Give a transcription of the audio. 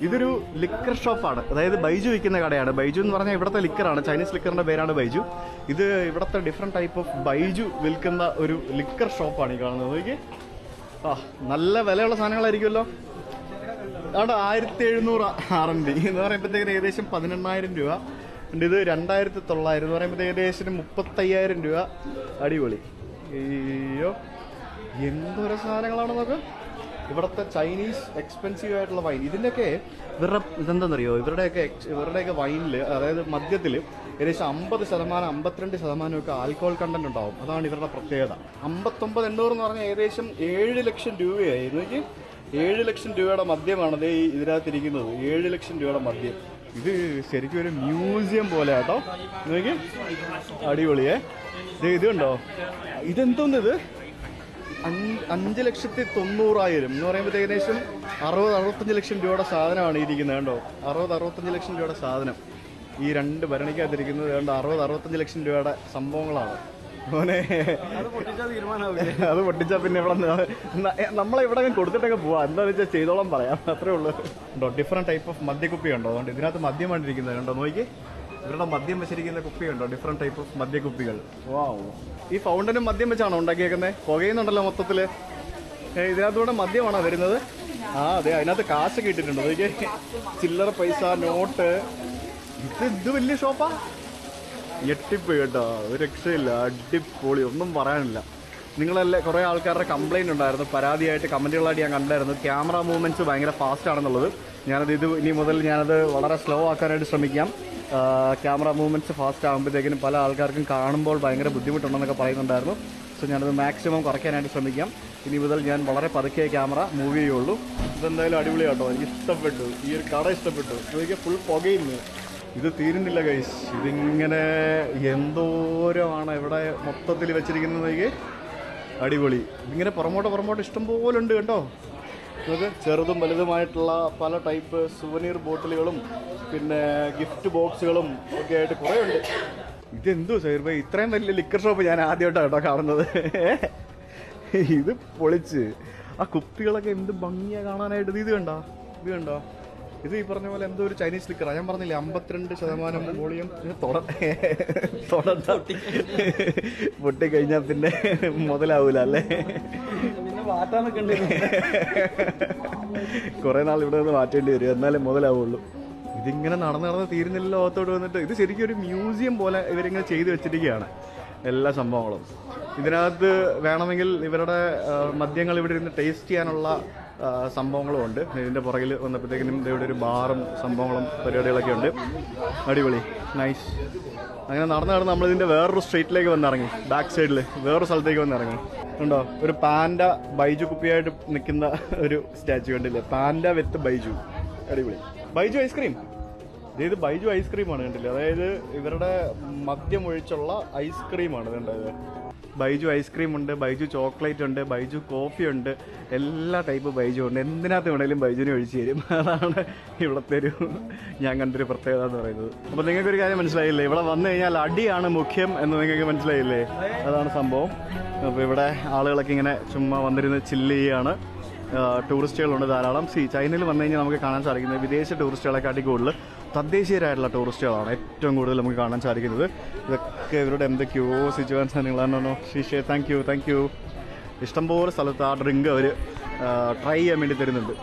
ഇതൊരു ലിക്കർ ഷോപ്പാണ്, അതായത് ബൈജു വിൽക്കുന്ന കടയാണ്. ബൈജു എന്ന് പറഞ്ഞാൽ ഇവിടുത്തെ ലിക്കറാണ്, ചൈനീസ് ലിക്കറിന്റെ പേരാണ് ബൈജു. ഇത് ഇവിടുത്തെ ഡിഫറെന്റ് ടൈപ്പ് ഓഫ് ബൈജു വിൽക്കുന്ന ഒരു ലിക്കർ ഷോപ്പാണ് ഈ കാണുന്നത്. നോക്കി, നല്ല വിലയുള്ള സാധനങ്ങളായിരിക്കുമല്ലോ. അവിടെ 1700 RMB എന്ന് പറയുമ്പോഴത്തേക്കിന് ഏകദേശം 18,000 രൂപ. ഇത് 2900 എന്ന് പറയുമ്പോഴത്തേക്ക് ഏകദേശം 35,000 രൂപ. അടിപൊളി. അയ്യോ, എന്തോരോ സാധനങ്ങളാണ് നോക്ക്. ഇവിടുത്തെ ചൈനീസ് എക്സ്പെൻസീവ് ആയിട്ടുള്ള വൈൻ. ഇതിൻ്റെയൊക്കെ ഇതെന്താണെന്നറിയോ, ഇവരുടെയൊക്കെ വൈനിൽ, അതായത് മദ്യത്തിൽ ഏകദേശം 50%, 52% ഒക്കെ ആൽക്കഹോൾ കണ്ടന്റ് ഉണ്ടാവും. അതാണ് ഇവരുടെ പ്രത്യേകത. 59,800 എന്ന് പറഞ്ഞാൽ ഏകദേശം 7 ലക്ഷം രൂപയായി. നോക്കി, 7 ലക്ഷം രൂപയുടെ മദ്യമാണ് അതേ ഇതിനകത്തിരിക്കുന്നത്. 7 ലക്ഷം രൂപയുടെ മദ്യം. ഇത് ശരിക്കും ഒരു മ്യൂസിയം പോലെ കേട്ടോ. നോക്കി, അടിപൊളിയേ. ഇത് കണ്ടോ, ഇതെന്തോന്നിത് 5,90,000 എന്ന് പറയുമ്പോൾ ഏകദേശം 60-65 ലക്ഷം രൂപയുടെ സാധനമാണ് ഇരിക്കുന്നത്. കണ്ടോ, 60-65 ലക്ഷം രൂപയുടെ സാധനം ഈ 2 ഭരണിക്കകത്തിരിക്കുന്നത്. കണ്ടോ, 60-65 ലക്ഷം രൂപയുടെ സംഭവങ്ങളാണ് മോനെ. അത് പൊട്ടിച്ചാൽ പിന്നെ ഇവിടെ നമ്മളെ ഇവിടെ കൊടുത്തിട്ടൊക്കെ പോവാം. എന്താണെന്ന് വെച്ചാൽ ചെയ്തോളം പറയാം, അത്രേ ഉള്ളൂ. കണ്ടോ, ഡിഫറെന്റ് ടൈപ്പ് ഓഫ് മദ്യക്കുപ്പി ഉണ്ടോ. അതുകൊണ്ട് ഇതിനകത്ത് മദ്യമാണ് ഇരിക്കുന്നത്. കണ്ടോ, നോക്കി, ഇവരുടെ മദ്യം വെച്ചിരിക്കുന്ന കുപ്പിയുണ്ടോ, ഡിഫറെന്റ് ടൈപ്പ് ഓഫ് മദ്യക്കുപ്പികൾ. വാവ്, ഈ ഫൗണ്ടനും മദ്യം വെച്ചാണോ ഉണ്ടാക്കിയേക്കുന്നത്? പുകയുന്നുണ്ടല്ലോ മൊത്തത്തില്. ഇതിനകത്തൂടെ മദ്യമാണോ വരുന്നത്? അതെ, അതിനകത്ത് കാശൊക്കെ ഇട്ടിട്ടുണ്ട്. അതൊക്കെ ചില്ലറ പൈസ, നോട്ട്. ഇത് വലിയ ഷോപ്പാ. ഞെട്ടിപ്പോയി കേട്ടോ, ഒരു രക്ഷയില്ല. അടിപൊളി, ഒന്നും പറയാനില്ല. നിങ്ങളല്ലേ കുറേ ആൾക്കാരുടെ കംപ്ലൈൻറ്റ് ഉണ്ടായിരുന്നു, പരാതിയായിട്ട് കമൻറ്റുകളായിട്ട് ഞാൻ കണ്ടായിരുന്നു. ക്യാമറ മൂവ്മെൻറ്റ്സ് ഭയങ്കര ഫാസ്റ്റ് ആണെന്നുള്ളത്. ഇനി മുതൽ ഞാനത് വളരെ സ്ലോ ആക്കാനായിട്ട് ശ്രമിക്കാം. ക്യാമറ മൂവ്മെൻറ്റ്സ് ഫാസ്റ്റ് ആകുമ്പോഴത്തേക്കിനും പല ആൾക്കാർക്കും കാണുമ്പോൾ ഭയങ്കര ബുദ്ധിമുട്ടുണ്ടെന്നൊക്കെ പറയുന്നുണ്ടായിരുന്നു. സോ ഞാനത് മാക്സിമം കുറയ്ക്കാനായിട്ട് ശ്രമിക്കാം. ഇനി മുതൽ ഞാൻ വളരെ പതുക്കെ ക്യാമറ മൂവ് ചെയ്യുള്ളൂ. ഇതെന്തായാലും അടിപൊളിയാട്ടോ, എനിക്ക് ഇഷ്ടപ്പെട്ടു. ഈ ഒരു കട ഇഷ്ടപ്പെട്ടു. എനിക്ക് ഫുൾ പുകയിന്ന്. ഇത് തീരുന്നില്ല ഗൈസ്. ഇതിങ്ങനെ എന്തോരമാണ് ഇവിടെ മൊത്തത്തിൽ വെച്ചിരിക്കുന്നത്. അടിപൊളി. ഇതിങ്ങനെ പുറമോട്ട് ഇഷ്ടംപോലെ ഉണ്ട് കേട്ടോ. നമുക്ക് ചെറുതും വലുതുമായിട്ടുള്ള പല ടൈപ്പ് സുവനീർ ബോട്ടിലുകളും പിന്നെ ഗിഫ്റ്റ് ബോക്സുകളും ഒക്കെ ആയിട്ട് കുറേ ഉണ്ട്. ഇതെന്തോ സൈർ ഭായി, ഇത്രയും വലിയ ലിക്കർ ഷോപ്പ് ഞാൻ ആദ്യമായിട്ടാണ് കേട്ടോ കാണുന്നത്. ഇത് പൊളിച്ച്. ആ കുപ്പികളൊക്കെ എന്ത് ഭംഗിയാ കാണാനായിട്ട്. ഇത് കണ്ടോ, ഇത് ഈ പറഞ്ഞ പോലെ എന്തോ ഒരു ചൈനീസ് ലിക്കറാണ്. ഞാൻ പറഞ്ഞില്ലേ 52% വോളിയം. പൊട്ടിക്കഴിഞ്ഞാൽ പിന്നെ മുതലാവൂല അല്ലേ. കുറെ നാൾ ഇവിടെ നിന്ന് മാറ്റേണ്ടി വരും, എന്നാലേ മുതലാവുള്ളൂ. ഇതിങ്ങനെ നടന്ന് തീരുന്നില്ല. ലോകത്തോട്ട് വന്നിട്ട് ഇത് ശരിക്കും ഒരു മ്യൂസിയം പോലെ ഇവരിങ്ങനെ ചെയ്തു വെച്ചിരിക്കുകയാണ് എല്ലാ സംഭവങ്ങളും. ഇതിനകത്ത് വേണമെങ്കിൽ ഇവരുടെ മദ്യങ്ങൾ ഇവിടെ ഇരുന്ന് ടേസ്റ്റ് ചെയ്യാനുള്ള സംഭവങ്ങളും ഉണ്ട്. ഇതിൻ്റെ പുറകിൽ വന്നപ്പോഴത്തേക്കിനും ഇവിടെ ഒരു ബാറും സംഭവങ്ങളും പരിപാടികളൊക്കെ ഉണ്ട്. അടിപൊളി, നൈസ്. അങ്ങനെ നടന്ന് നമ്മളിതിൻ്റെ വേറൊരു സ്ട്രീറ്റിലേക്ക് വന്നിറങ്ങി. ബാക്ക് സൈഡിൽ വേറൊരു സ്ഥലത്തേക്ക് വന്നിറങ്ങി. ഉണ്ടോ, ഒരു പാൻഡ ബൈജു കുപ്പിയായിട്ട് നിൽക്കുന്ന ഒരു സ്റ്റാച്ചു കണ്ടില്ലേ? പാൻഡ വിത്ത് ബൈജു. അടിപൊളി. ബൈജു ഐസ്ക്രീം. ഇത് ബൈജു ഐസ്ക്രീമാണ്, കണ്ടില്ലേ? അതായത് ഇവരുടെ മദ്യം ഒഴിച്ചുള്ള ഐസ്ക്രീമാണ്. കണ്ടത്, ബൈജു ഐസ്ക്രീം ഉണ്ട്, ബൈജു ചോക്ലേറ്റ് ഉണ്ട്, ബൈജു കോഫി ഉണ്ട്, എല്ലാ ടൈപ്പ് ബൈജു ഉണ്ട്. എന്തിനകത്ത് വേണമെങ്കിലും ബൈജുവിനെ ഒഴിച്ചു തരും. അതാണ് ഇവിടുത്തെ ഞാൻ കണ്ടൊരു പ്രത്യേകത എന്ന് പറയുന്നത്. അപ്പോൾ നിങ്ങൾക്കൊരു കാര്യം മനസ്സിലായില്ലേ, ഇവിടെ വന്നു കഴിഞ്ഞാൽ അടിയാണ് മുഖ്യം എന്ന് നിങ്ങൾക്ക് മനസ്സിലായില്ലേ? അതാണ് സംഭവം. അപ്പോൾ ഇവിടെ ആളുകളൊക്കെ ഇങ്ങനെ ചുമ്മാ വന്നിരുന്ന് ചില്ല് ചെയ്യുകയാണ്. ടൂറിസ്റ്റുകളുണ്ട് ധാരാളം. ചൈനയിൽ വന്നു കഴിഞ്ഞാൽ നമുക്ക് കാണാൻ സാധിക്കുന്നത് വിദേശ ടൂറിസ്റ്റുകളെക്കാട്ടി കൂടുതൽ തദ്ദേശീയരായിട്ടുള്ള ടൂറിസ്റ്റുകളാണ് ഏറ്റവും കൂടുതൽ നമുക്ക് കാണാൻ സാധിക്കുന്നത്. ഇതൊക്കെ ഇവരുടെ എന്തൊക്കെയോ സിറ്റുവേഷൻ സാധനങ്ങളാണോ. ശിഷേ, താങ്ക് യു. ഇഷ്ടംപോലെ സ്ഥലത്ത് ആ ഡ്രിങ്ക് അവർ ട്രൈ ചെയ്യാൻ വേണ്ടി തരുന്നുണ്ട്.